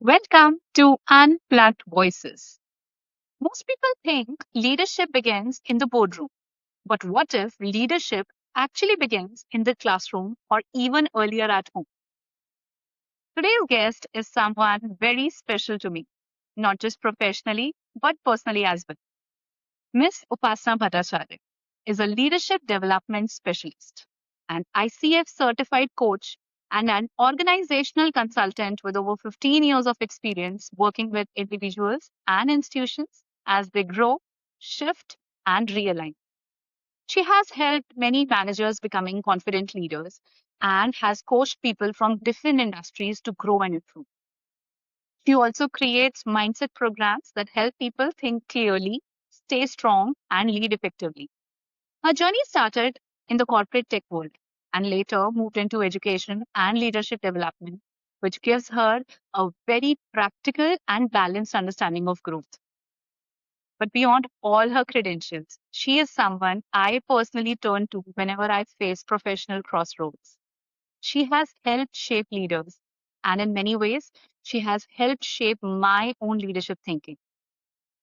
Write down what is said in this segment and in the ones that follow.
Welcome to Unplugged Voices. Most people think leadership begins in the boardroom, but what if leadership actually begins in the classroom or even earlier at home? Today's guest is someone very special to me, not just professionally, but personally as well. Miss Upasana Bhattacharya is a leadership development specialist, an ICF certified coach, and an organizational consultant with over 15 years of experience working with individuals and institutions as they grow, shift, and realign. She has helped many managers becoming confident leaders and has coached people from different industries to grow and improve. She also creates mindset programs that help people think clearly, stay strong, and lead effectively. Her journey started in the corporate tech world and later moved into education and leadership development, which gives her a very practical and balanced understanding of growth. But beyond all her credentials, she is someone I personally turn to whenever I face professional crossroads. She has helped shape leaders, and in many ways, she has helped shape my own leadership thinking.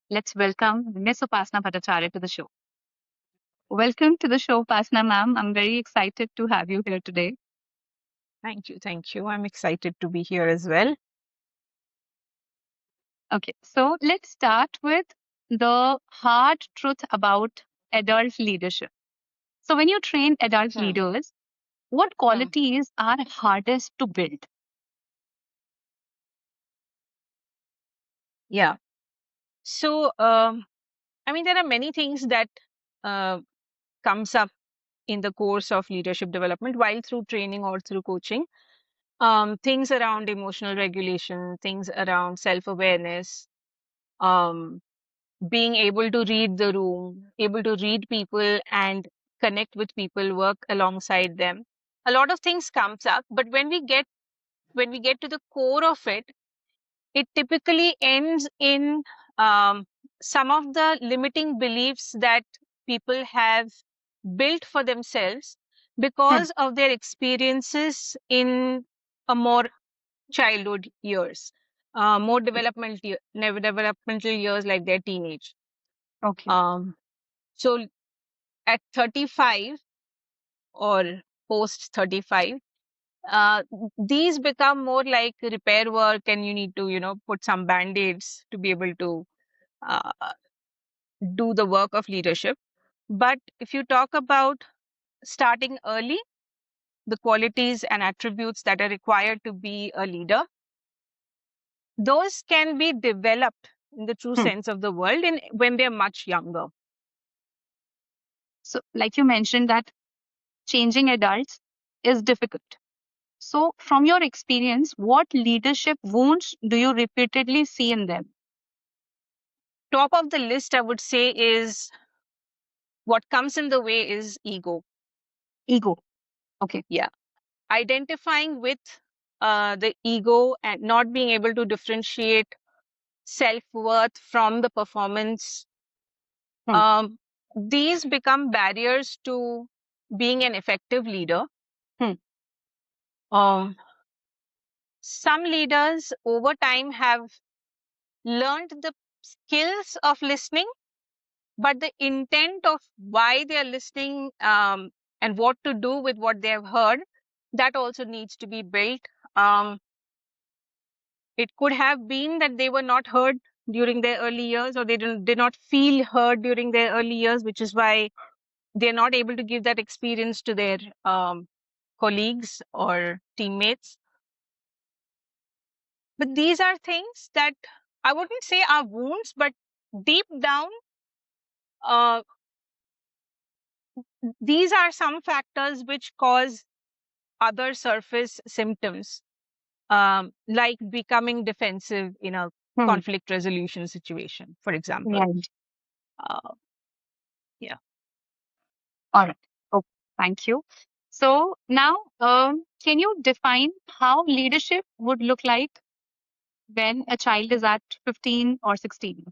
Let's welcome Miss Upasana Bhattacharya to the show. Welcome to the show, Upasana ma'am. I'm very excited to have you here today. Thank you. Thank you. I'm excited to be here as well. Okay, so let's start with the hard truth about adult leadership. So, when you train adult Hmm, leaders, what hmm. qualities are hardest to build? Yeah. So, there are many things that uh, comes up in the course of leadership development while through training or through coaching. Things around emotional regulation, things around self-awareness, um, being able to read the room, able to read people and connect with people, work alongside them. A lot of things comes up, but when we get to the core of it, it typically ends in um, some of the limiting beliefs that people have built for themselves Hmm, because of their experiences in a more childhood years, more developmental years like their teenage. okay. Um, so at 35 or post 35, uh, these become more like repair work, and you need to put some band-aids to be able to uh, do the work of leadership. But if you talk about starting early, the qualities and attributes that are required to be a leader, those can be developed in the true Hmm. sense of the word in when they're much younger. So, like you mentioned, that changing adults is difficult. So, from your experience, what leadership wounds do you repeatedly see in them? Top of the list, I would say, is what comes in the way is ego. Ego. Okay. Yeah. Identifying with the ego and not being able to differentiate self-worth from the performance. Hmm. um, these become barriers to being an effective leader. Hmm. um, some leaders over time have learned the skills of listening, but the intent of why they are listening, and what to do with what they have heard, that also needs to be built. um, it could have been that they were not heard during their early years, or they did not feel heard during their early years, which is why they're not able to give that experience to their colleagues or teammates. But these are things that I wouldn't say are wounds, but deep down, uh, these are some factors which cause other surface symptoms, like becoming defensive in a Hmm. conflict resolution situation, for example. Right. Uh, yeah. All right. Okay. Thank you. So now, can you define how leadership would look like when a child is at 15 or 16?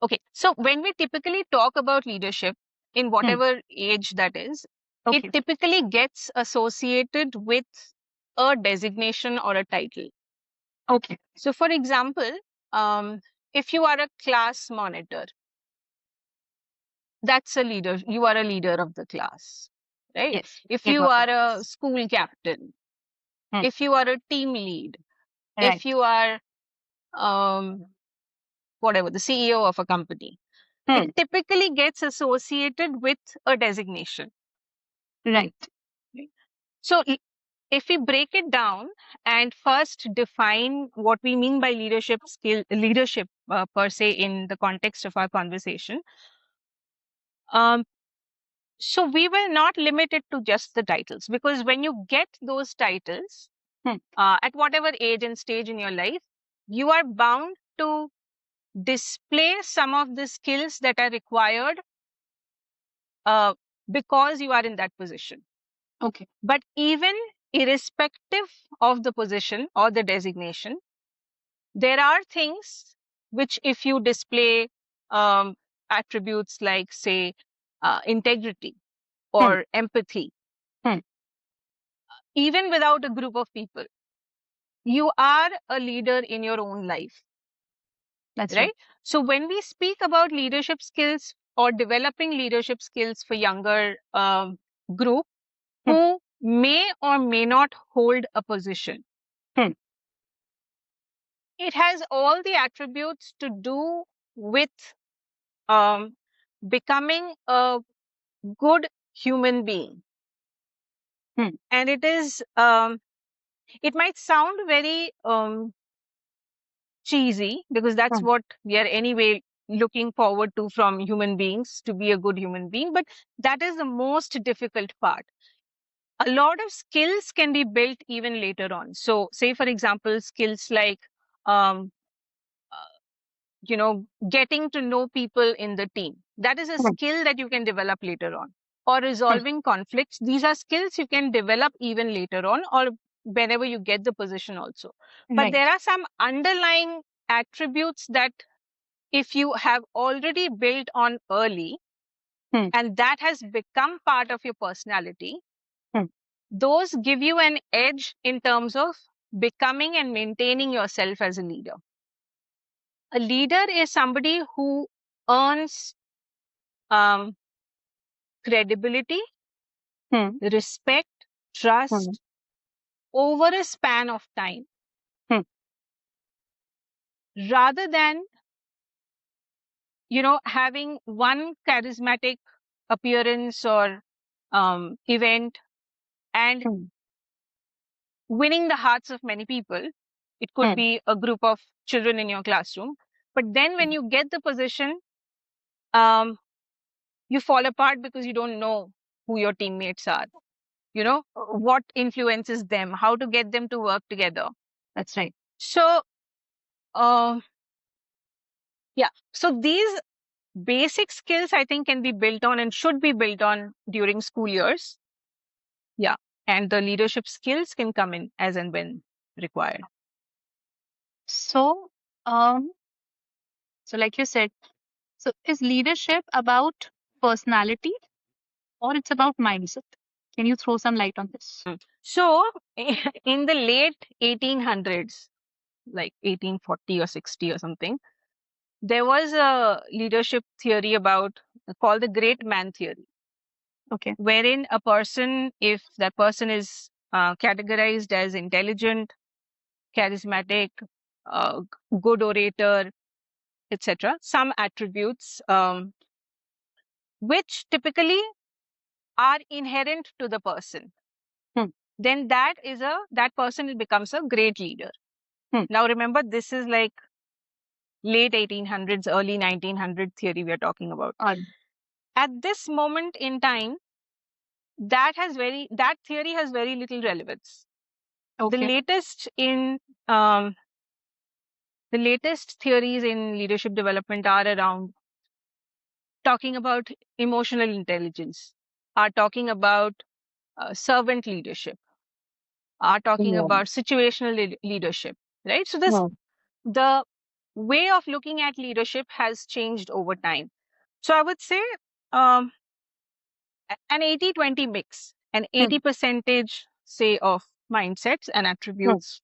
Okay. So when we typically talk about leadership, in Hmm. whatever age that is, it Okay. typically gets associated with a designation or a title. Okay. So, for example, if you are a class monitor, that's a leader. You are a leader of the class, right? Yes. If Get you what are it a is. school captain, Hmm. if you are a team lead, Right. if you are whatever, the CEO of a company, it Hmm. typically gets associated with a designation. Right. Right? So, if we break it down and first define what we mean by leadership per se in the context of our conversation, um, so we will not limit it to just the titles, because when you get those titles Hmm. at whatever age and stage in your life, you are bound to display some of the skills that are required uh, because you are in that position. Okay. But even irrespective of the position or the designation, there are things which, if you display um, attributes like, say, integrity Hmm. or empathy, Hmm. even without a group of people, you are a leader in your own life, That's right. right? So, when we speak about leadership skills or developing leadership skills for younger group Hmm. who may or may not hold a position, Hmm. it has all the attributes to do with um, becoming a good human being. Hmm. And it might sound very cheesy, because that's Hmm. what we are anyway looking forward to from human beings, to be a good human being. But that is the most difficult part. A lot of skills can be built even later on. So, say, for example, skills like um, getting to know people in the team. That is a Hmm. skill that you can develop later on. Or Hmm. resolving conflicts. These are skills you can develop even later on, or whenever you get the position also. But Right. there are some underlying attributes that, if you have already built on early Hmm. and that has become part of your personality, Hmm. those give you an edge in terms of becoming and maintaining yourself as a leader. A leader is somebody who earns um, credibility, Hmm. respect, Hmm. trust over a span of time, Hmm. rather than having one charismatic appearance or event and Hmm. winning the hearts of many people. It could Hmm. be a group of children in your classroom, but then when you get the position, um, you fall apart because you don't know who your teammates are, what influences them, how to get them to work together. That's right. So, uh, yeah, so these basic skills, I think, can be built on and should be built on during school years. Yeah, and the leadership skills can come in as and when required. So, um, so like you said, so is leadership about personality or it's about mindset? Can you throw some light on this? So, in the late 1800s, like 1840 or 60 or something, there was a leadership theory called the great man theory, Okay. wherein a person, if that person is categorized as intelligent, charismatic, good orator, etc., some attributes which typically are inherent to the person, Hmm. then that person becomes a great leader. Hmm. Now, remember, this is like late 1800s, early 1900 theory we are talking about. All At this moment in time, that theory has very little relevance. The okay. latest in um, the latest theories in leadership development are around talking about emotional intelligence, are talking about servant leadership, are talking Yeah. about situational leadership, right? So Yeah. the way of looking at leadership has changed over time. So I would say um, an 80-20 mix, an Hmm. 80 percentage, say, of mindsets and Hmm. attributes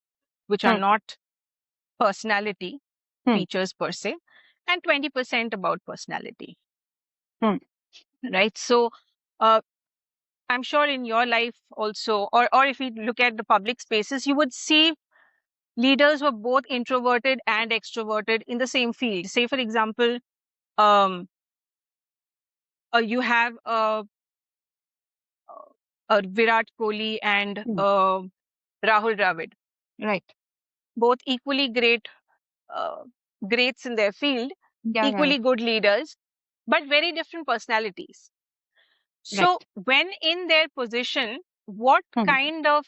which are Hmm. not personality Hmm. features per se, and 20% about personality, Hmm. right? So, uh, I'm sure in your life also, or if you look at the public spaces, you would see leaders who are both introverted and extroverted in the same field. Say, for example, um, you have Virat Kohli and Hmm. Rahul Dravid, Right. both equally great, uh, greats in their field, Yeah. Yeah. equally good leaders, but very different personalities. Right. So, when in their position, what Hmm. kind of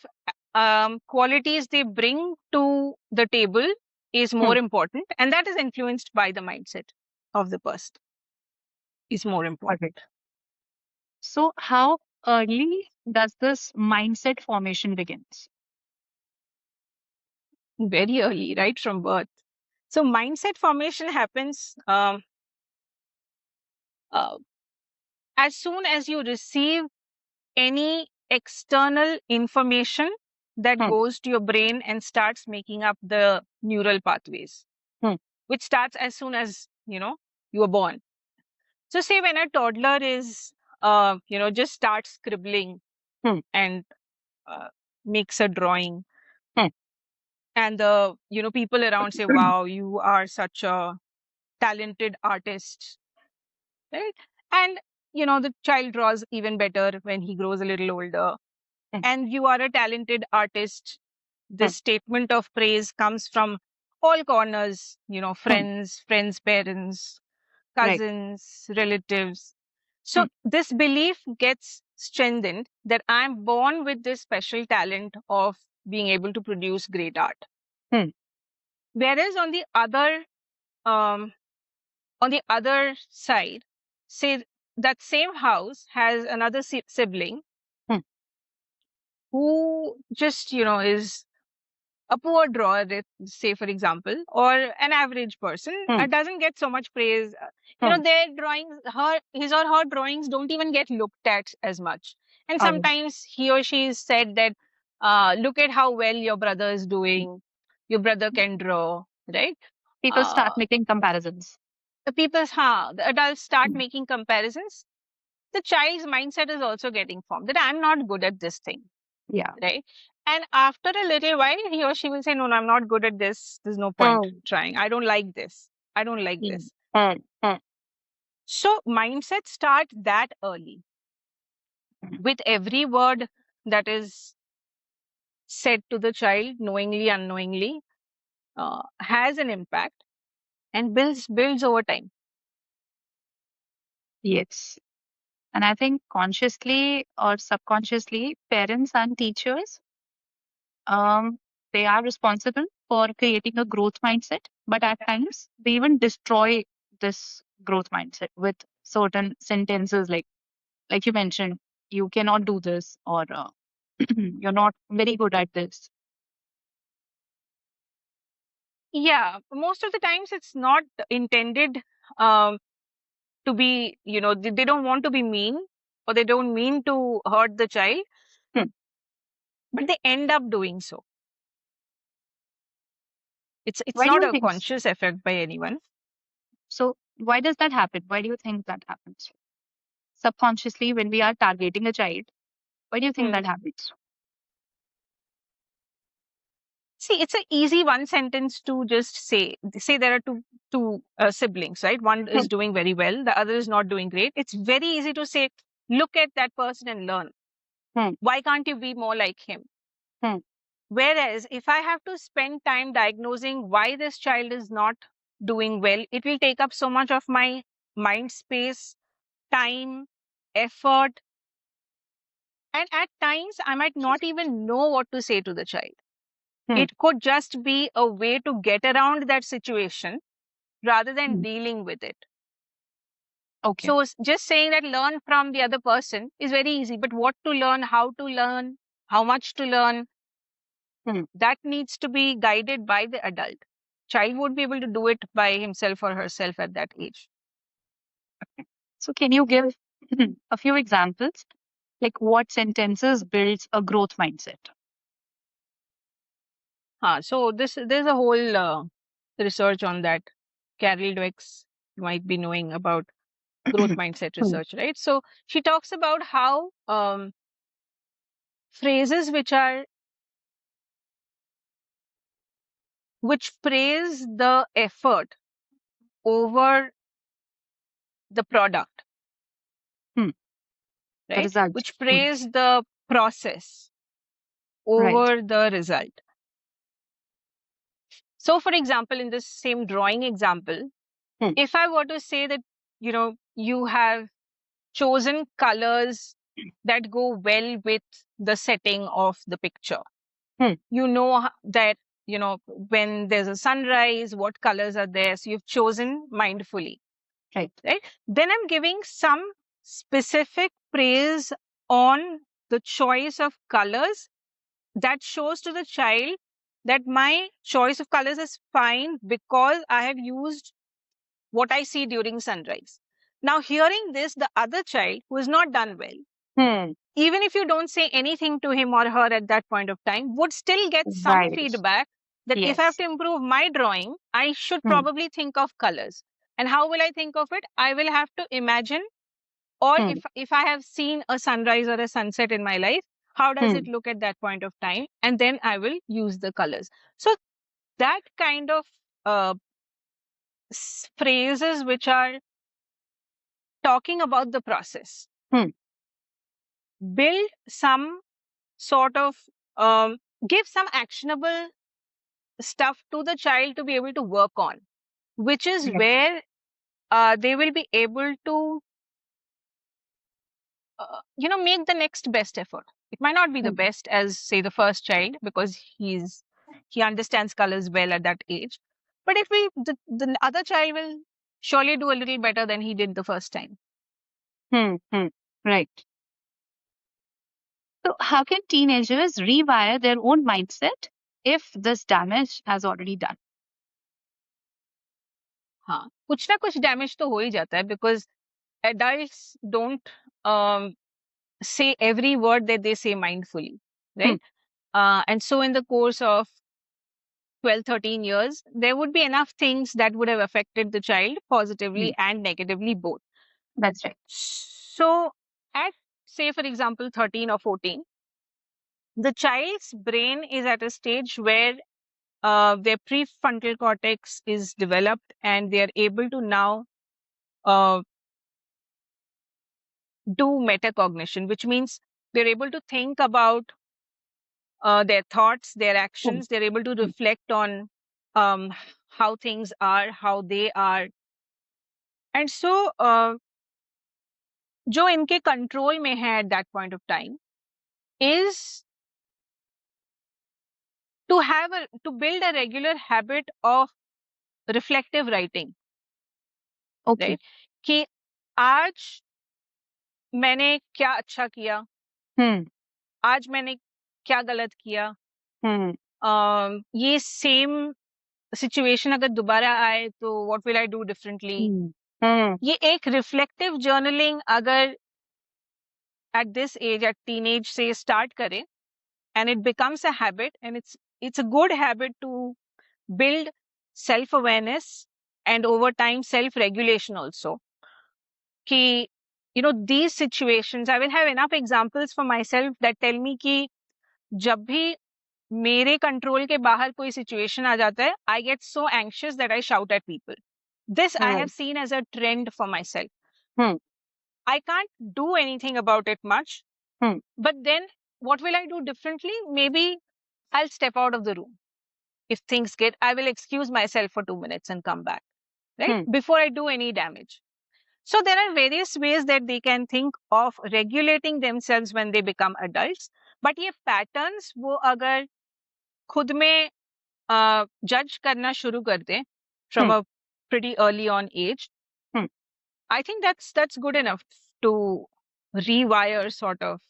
qualities they bring to the table is Hmm. more important, and that is influenced by the mindset of the person, is more All right. important. So, how early does this mindset formation begins? Very early, right from birth. So, mindset formation happens uh, as soon as you receive any external information that Hmm. goes to your brain and starts making up the neural pathways, Hmm. which starts as soon as you are born. So say when a toddler is just starts scribbling Hmm. and uh, makes a drawing, Hmm. and the people around say, wow, you are such a talented artist, right? And the child draws even better when he grows a little older, Hmm. and you are a talented artist. Hmm. This statement of praise comes from all corners, Hmm. friends, parents, Right. cousins, relatives. Hmm. So this belief gets strengthened that I'm born with this special talent of being able to produce great art. Hmm. Whereas um, on the other side, say that same house has another sibling Hmm. who just is a poor drawer, say for example, or an average person, Hmm. doesn't get so much praise. Hmm. Their drawings, his or her drawings don't even get looked at as much. And All right. sometimes he or she is said that, look at how well your brother is doing. Your brother can draw, right? People Uh, start making comparisons. the adults start Hmm. making comparisons. The child's mindset is also getting formed that I'm not good at this thing, Yeah. right? And after a little while, he or she will say, no, I'm not good at this. There's no point Hmm. trying. I don't like this. I don't like Hmm. this. Hmm. Hmm. So mindsets start that early. With every word that is said to the child, knowingly, unknowingly, has an impact and builds over time. Yes. And I think consciously or subconsciously, parents and teachers, um, they are responsible for creating a growth mindset, but at times they even destroy this growth mindset with certain sentences like you mentioned, you cannot do this, or you're not very good at this. Yeah, most of the times it's not intended um, to be, they don't want to be mean, or they don't mean to hurt the child, Hmm. but they end up doing so. It's Why do not you a think conscious effort by anyone. so? Why does that happen? Why do you think that happens? Subconsciously, when we are targeting a child, why do you think Hmm. that happens? See, it's an easy one sentence to just say there are two siblings, right? One Hmm. is doing very well, the other is not doing great. It's very easy to say, look at that person and learn. Hmm. Why can't you be more like him? Hmm. Whereas if I have to spend time diagnosing why this child is not doing well, it will take up so much of my mind space, time, effort, and at times I might not even know what to say to the child. Hmm. It could just be a way to get around that situation rather than Hmm. dealing with it. Okay. So, just saying that learn from the other person is very easy, but what to learn, how to learn, how much to learn, Hmm. that needs to be guided by the adult. Child won't be able to do it by himself or herself at that age. So can you give a few examples, like what sentences builds a growth mindset? So there's a whole research on that. Carol Dweck's, you might be knowing about growth mindset Hmm. research, right? So she talks about how phrases which praise the effort over the product, Hmm. The right? result. Which Hmm. praise the process Right. over the result. So, for example, in this same drawing example, Hmm. if I were to say that, you have chosen colors that go well with the setting of the picture, Hmm. you know that, when there's a sunrise, what colors are there. So, you've chosen mindfully, Right. right? Then I'm giving some specific praise on the choice of colors that shows to the child that my choice of colors is fine because I have used what I see during sunrise. Now, hearing this, the other child who has not done well, Hmm. even if you don't say anything to him or her at that point of time, would still get some Right. feedback that if I have Yes. to improve my drawing, I should Hmm. probably think of colors. And how will I think of it? I will have to imagine, or Hmm. if I have seen a sunrise or a sunset in my life, how does Hmm. it look at that point of time? And then I will use the colors. So that kind of uh, phrases which are talking about the process Hmm. build some sort of um, give some actionable stuff to the child to be able to work on, which is Right. where they will be able to make the next best effort. It might not be the Hmm. best as, say, the first child, because he understands colors well at that age. But if the other child will surely do a little better than he did the first time. Hmm. Hmm. Right. So, how can teenagers rewire their own mindset if this damage has already done? हाँ, कुछ ना कुछ damage तो हो ही जाता है, because adults don't say every word that they say mindfully, Hmm. right? And so in the course of 12, 13 years, there would be enough things that would have affected the child Hmm. positively and negatively both. That's right. So at, say, for example, 13 or 14, the child's brain is at a stage where their prefrontal cortex is developed and they are able to now uh, do metacognition, which means they're able to think about their thoughts, their Hmm. actions. They're able to Hmm. reflect on um, how things are, how they are. And so, जो इनके control में है at that point of time is to build a regular habit of reflective writing, Okay. right? कि आज मैंने क्या अच्छा किया, Hmm. आज मैंने क्या गलत किया, Hmm. ये सेम सिचुएशन अगर दोबारा आए तो what will I do differently. Hmm. Hmm. ये एक रिफ्लेक्टिव जर्नलिंग अगर at this age, at teenage say, start kare, and it becomes a habit, and it's a good habit to build self awareness and over time self regulation also. Ki, these situations, I will have enough examples for myself that tell me ki जब भी मेरे control के बाहर कोई situation आ जाता है, I get so anxious that I shout at people. This I Right. have seen as a trend for myself. Hmm. I can't do anything about it much, Hmm. but then what will I do differently? Maybe I'll step out of the room. If things get, I will excuse myself for 2 minutes and come back, right? Hmm. Before I do any damage. So there are various ways that they can think of regulating themselves when they become adults. But ये patterns वो अगर खुद में judge करना शुरू कर दें from Hmm. a pretty early on age, Hmm. I think that's good enough to rewire sort of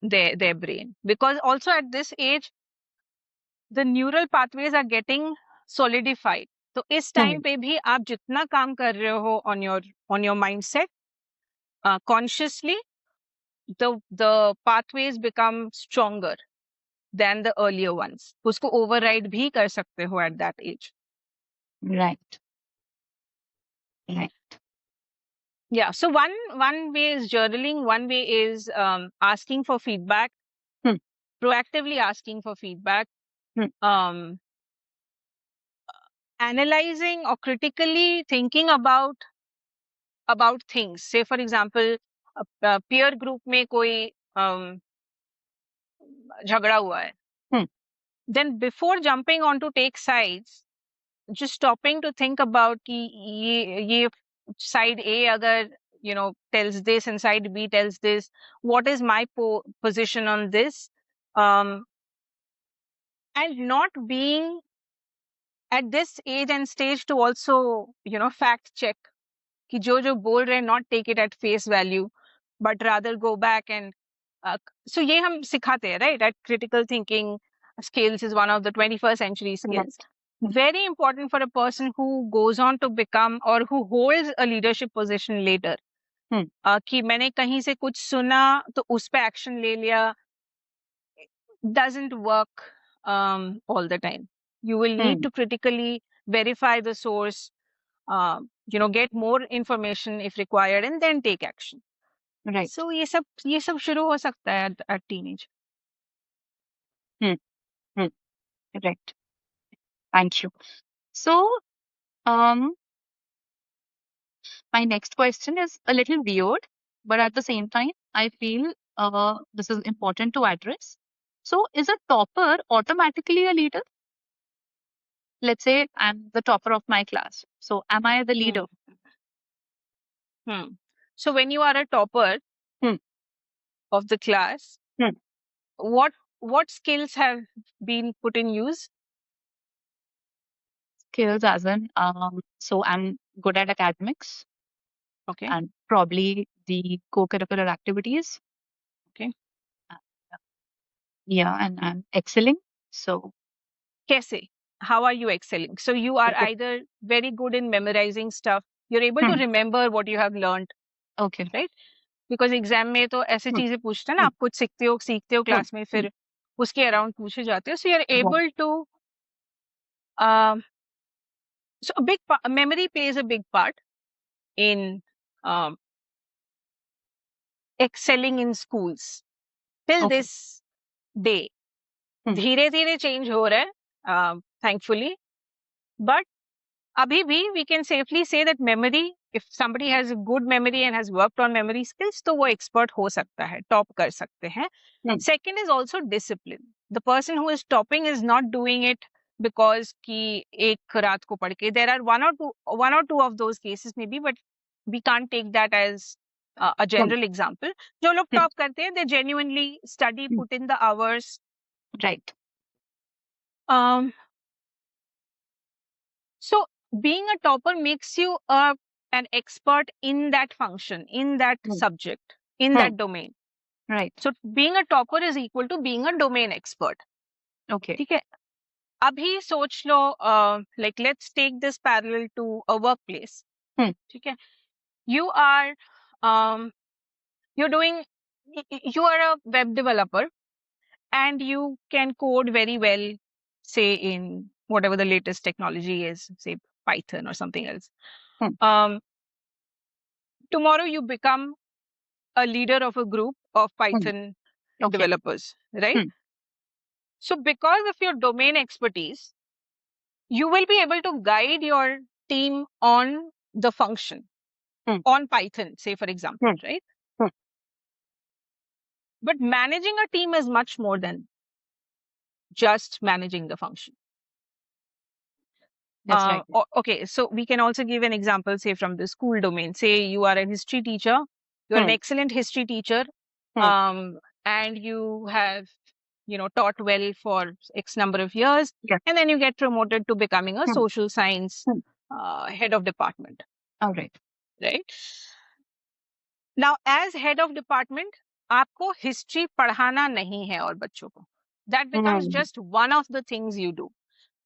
their brain. Because also at this age, the neural pathways are getting solidified. तो इस Hmm. Time पे भी आप जितना काम कर रहे हो on your mindset consciously, the pathways become stronger. than the earlier ones. उसको override भी कर सकते हो at that age. Right. Right. Yeah. So one way is journaling. One way is asking for feedback. Hmm. Proactively asking for feedback. Hmm. Analyzing or critically thinking about things. Say for example, peer group में कोई झगड़ा हुआ है. Hmm. Then before jumping on to take sides, just stopping to think about कि ये side A अगर tells this and side B tells this, what is my position on this, and not being at this age and stage to also fact check कि जो बोल रहे हैं, not take it at face value, but rather go back and so ये हम सिखाते हैं, right? At critical thinking skills is one of the 21st century skills. Right. Very important for a person who goes on to become or who holds a leadership position later. कि मैंने कहीं से कुछ सुना तो उस पे एक्शन ले लिया, doesn't work all the time. You will need to critically verify the source, get more information if required, and then take action. Right. So ये सब शुरू हो सकता है at teenage. Right. Thank you. So, my next question is a little weird, but at the same time, I feel this is important to address. So, is a topper automatically a leader? Let's say I'm the topper of my class. So, am I the leader? So, when you are a topper of the class, what skills have been put in use? Skills as in, so I'm good at academics. Okay. And probably the co-curricular activities. Okay. Yeah, and I'm excelling. So, कैसे? How are you excelling? So you are either very good in memorizing stuff. You're able to remember what you have learned. Okay. Right? Because exam में तो ऐसे चीजें पूछते हैं ना, आप कुछ सीखते हो क्लास में, फिर उसके अराउंड पूछे जाते हो. So you're able to so a big memory plays a big part in excelling in schools till this day. धीरे धीरे change हो रहा है, thankfully, but abhi bhi we can safely say that memory, if somebody has a good memory and has worked on memory skills, तो वो expert हो सकता है, top कर सकते हैं. Second is also discipline. The person who is topping is not doing it because कि एक रात को पढ़ के. There are one or two of those cases maybe, but we can't take that as a general example. जो लोग top करते हैं, they genuinely study, put in the hours. Right. So being a topper makes you an expert in that function, in that subject, in that domain. Right. So being a topper is equal to being a domain expert. Okay. ठीक है. अभी सोच लो, like let's take this parallel to a workplace. ठीक है. You are you are a web developer and you can code very well, say in whatever the latest technology is, say Python or something else. Tomorrow you become a leader of a group of Python developers, right? So because of your domain expertise, you will be able to guide your team on the function, on Python, say for example, right? But managing a team is much more than just managing the function. That's right. Okay, so we can also give an example, say from the school domain. Say you are a history teacher, you're an excellent history teacher, and you have taught well for X number of years, and then you get promoted to becoming a social science head of department. All right. Right. Now, as head of department, आपको history पढ़ाना नहीं है और बच्चों को. That becomes just one of the things you do.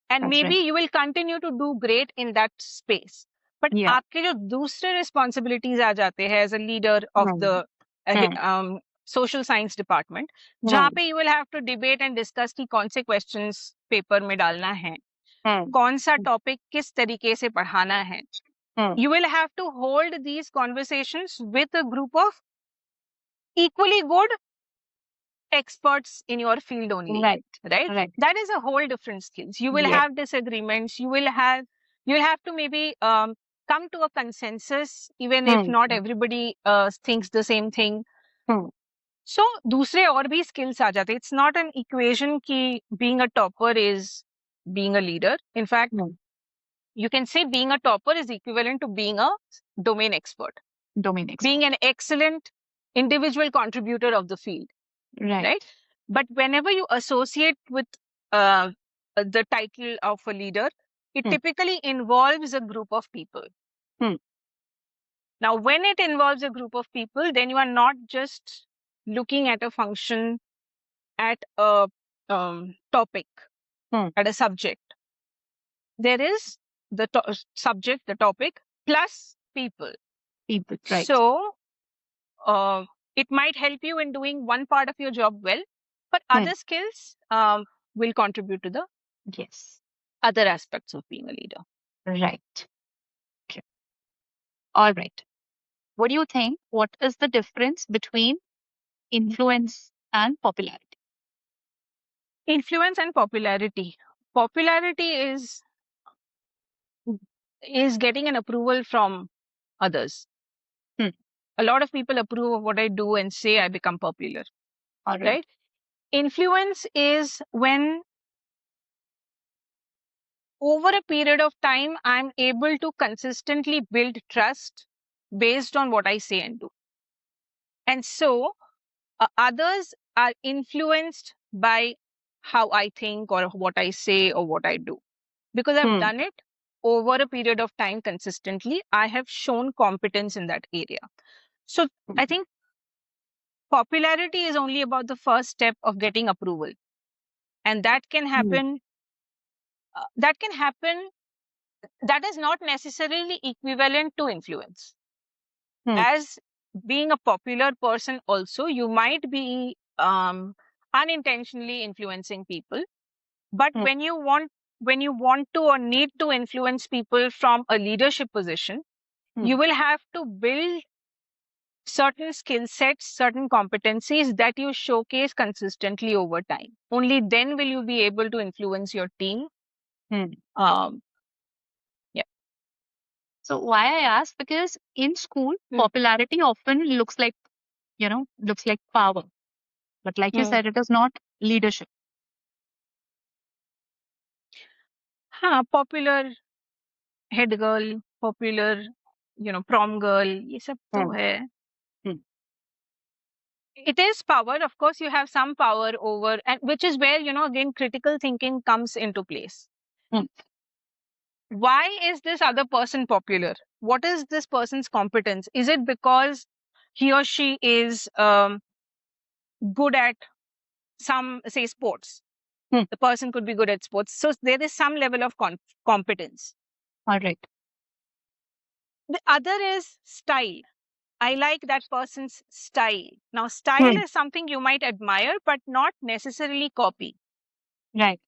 And That's maybe right. you will continue to do great in that space. But आपके जो दूसरे responsibilities आ जाते हैं as a leader of the social science department, जहाँ पे you will have to debate and discuss कि कौन से questions paper में डालना है, कौन सा topic किस तरीके से पढ़ाना है. You will have to hold these conversations with a group of equally good experts in your field only. Right. That is a whole different skills. You will have disagreements. You will have to maybe come to a consensus, even if not everybody thinks the same thing. So दूसरे और भी skills आ जाते. It's not an equation कि being a topper is being a leader. In fact, you can say being a topper is equivalent to being a domain expert. Being an excellent individual contributor of the field. Right. But whenever you associate with the title of a leader, it typically involves a group of people. Now, when it involves a group of people, then you are not just looking at a function, at a topic, at a subject. There is the subject, the topic, plus people. So, it might help you in doing one part of your job well, but other skills will contribute to the other aspects of being a leader. Right. Okay. All right. What do you think? What is the difference between influence and popularity? Influence and popularity. Popularity is getting an approval from others. A lot of people approve of what I do and say I become popular. All Right? Influence is when over a period of time, I'm able to consistently build trust based on what I say and do. And so others are influenced by how I think or what I say or what I do. Because I've done it over a period of time consistently, I have shown competence in that area. So I think popularity is only about the first step of getting approval. And that can happen. That is not necessarily equivalent to influence. As being a popular person also, you might be unintentionally influencing people. But when you want to or need to influence people from a leadership position, you will have to build certain skill sets, certain competencies that you showcase consistently over time. Only then will you be able to influence your team. So why I ask? Because in school, popularity often looks like power. But like you said, it is not leadership. Popular head girl, popular, prom girl, ये सब तो है. It is power. Of course, you have some power over, and which is where, again, critical thinking comes into place. Why is this other person popular? What is this person's competence? Is it because he or she is good at some, say, sports? The person could be good at sports. So there is some level of competence. All right. The other is style. I like that person's style. Now, style is something you might admire, but not necessarily copy. Right.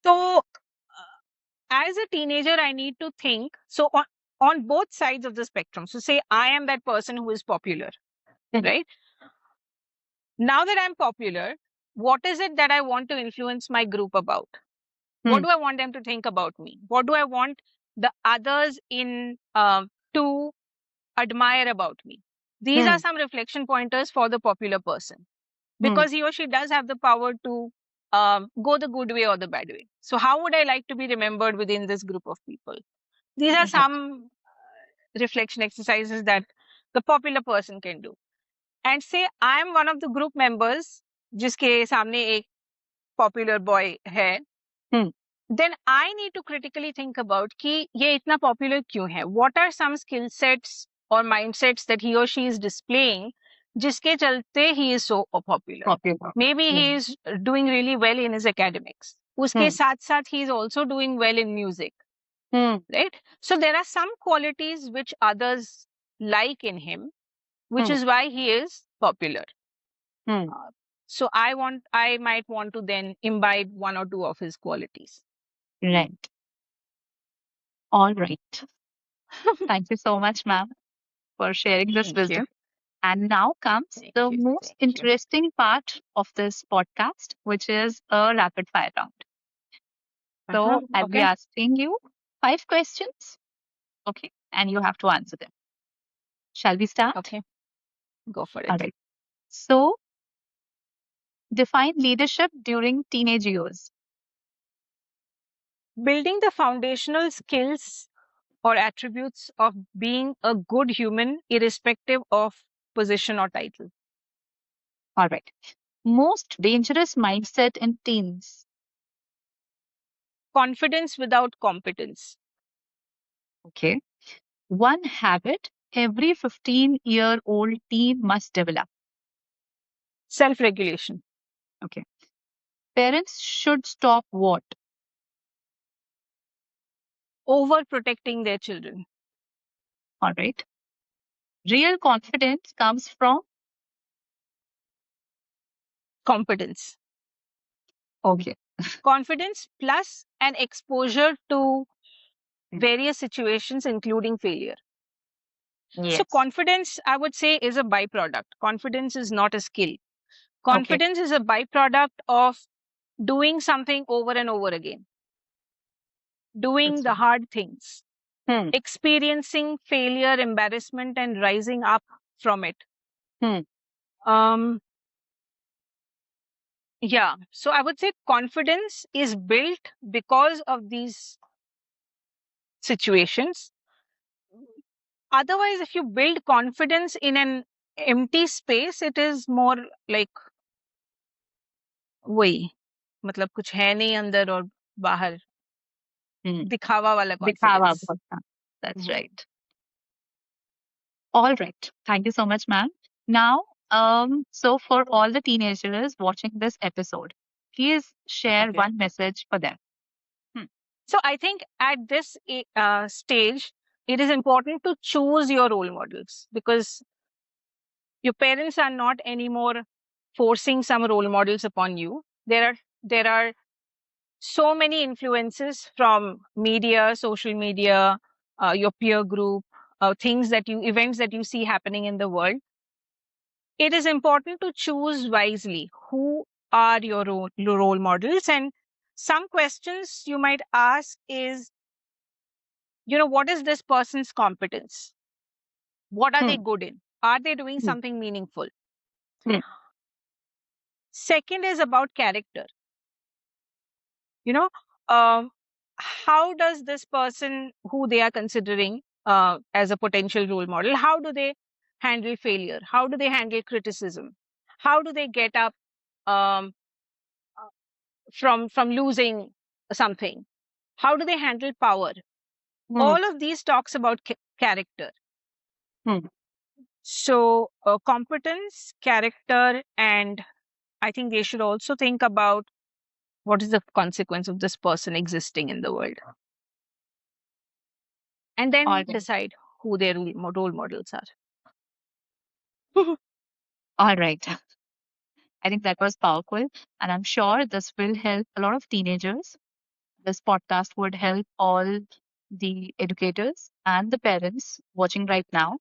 So, as a teenager, I need to think. So, on both sides of the spectrum. So, say I am that person who is popular, right? Now that I'm popular, what is it that I want to influence my group about? What do I want them to think about me? What do I want the others in to admire about me? These are some reflection pointers for the popular person, because he or she does have the power to go the good way or the bad way. So how would I like to be remembered within this group of people? These are some reflection exercises that the popular person can do. And say I am one of the group members जिसके सामने एक popular boy है, then I need to critically think about कि ये इतना popular क्यों है? What are some skill sets or mindsets that he or she is displaying जिसके चलते he is so popular? Maybe he is doing really well in his academics. उसके साथ साथ he is also doing well in music. Right? So there are some qualities which others like in him, which is why he is popular. Hmm. Uh, so I might want to then imbibe one or two of his qualities. Right. All right. Thank you so much, ma'am, for sharing this Thank you. wisdom. And now comes Thank the you. most Thank you. interesting part of this podcast, which is a rapid fire round. So I'll be Okay. asking you 5 questions. Okay. And you have to answer them. Shall we start? Okay. Go for All it. right. So define leadership during teenage years. Building the foundational skills or attributes of being a good human, irrespective of position or title. All right. Most dangerous mindset in teens. Confidence without competence. Okay. One habit every 15-year-old teen must develop. Self regulation. Okay. Parents should stop what? Overprotecting their children. All right. Real confidence comes from, Competence. okay. Confidence plus an exposure to Mm. various situations, including failure. So, Yes. confidence, I would say, is a byproduct. Confidence is not a skill. Okay. Confidence is a byproduct of doing something over and over again, doing That's the hard things, right. experiencing failure, embarrassment, and rising up from it. Hmm. Um, yeah. So, I would say confidence is built because of these situations. Otherwise, if you build confidence in an empty space, it is more like वही मतलब कुछ है नहीं अंदर और बाहर Hmm. दिखावा वाला दिखावा कॉन्फिडेंस. बहुत था. That's right. All right. Thank you so much, ma'am. Now, so for all the teenagers watching this episode, please share Okay. one message for them. Hmm. So I think at this stage, it is important to choose your role models because your parents are not anymore forcing some role models upon you. There are so many influences from media, social media, your peer group, events that you see happening in the world. It is important to choose wisely who are your role models. And some questions you might ask is, what is this person's competence? What are they Hmm. good in? Are they doing Hmm. something meaningful? Hmm. Second is about character. You know, um, how does this person who they are considering as a potential role model, how do they handle failure? How do they handle criticism? How do they get up um, from losing something? How do they handle power? Hmm. All of these talks about character. Hmm. So competence, character, and I think they should also think about what is the consequence of this person existing in the world, and All then right. decide who their role models are. All right. I think that was powerful. And I'm sure this will help a lot of teenagers. This podcast would help all the educators and the parents watching right now.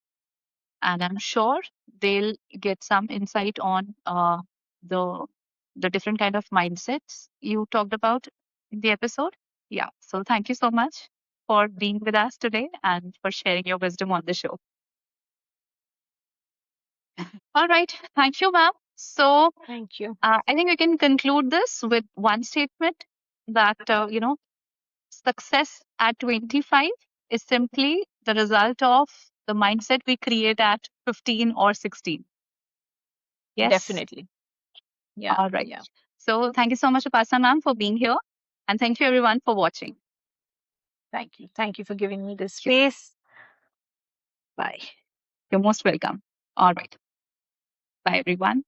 And I'm sure they'll get some insight on the the different kind of mindsets you talked about in the episode. Yeah. So thank you so much for being with us today and for sharing your wisdom on the show. All right. Thank you, ma'am. So Thank you. I think we can conclude this with one statement that, success at 25 is simply the result of the mindset we create at 15 or 16. Yes. Definitely. Yeah. All right. Yeah. So thank you so much, Upasana ma'am, for being here. And thank you everyone for watching. Thank you. Thank you for giving me this Thank you. space. Bye. You're most welcome. All right. Bye, everyone.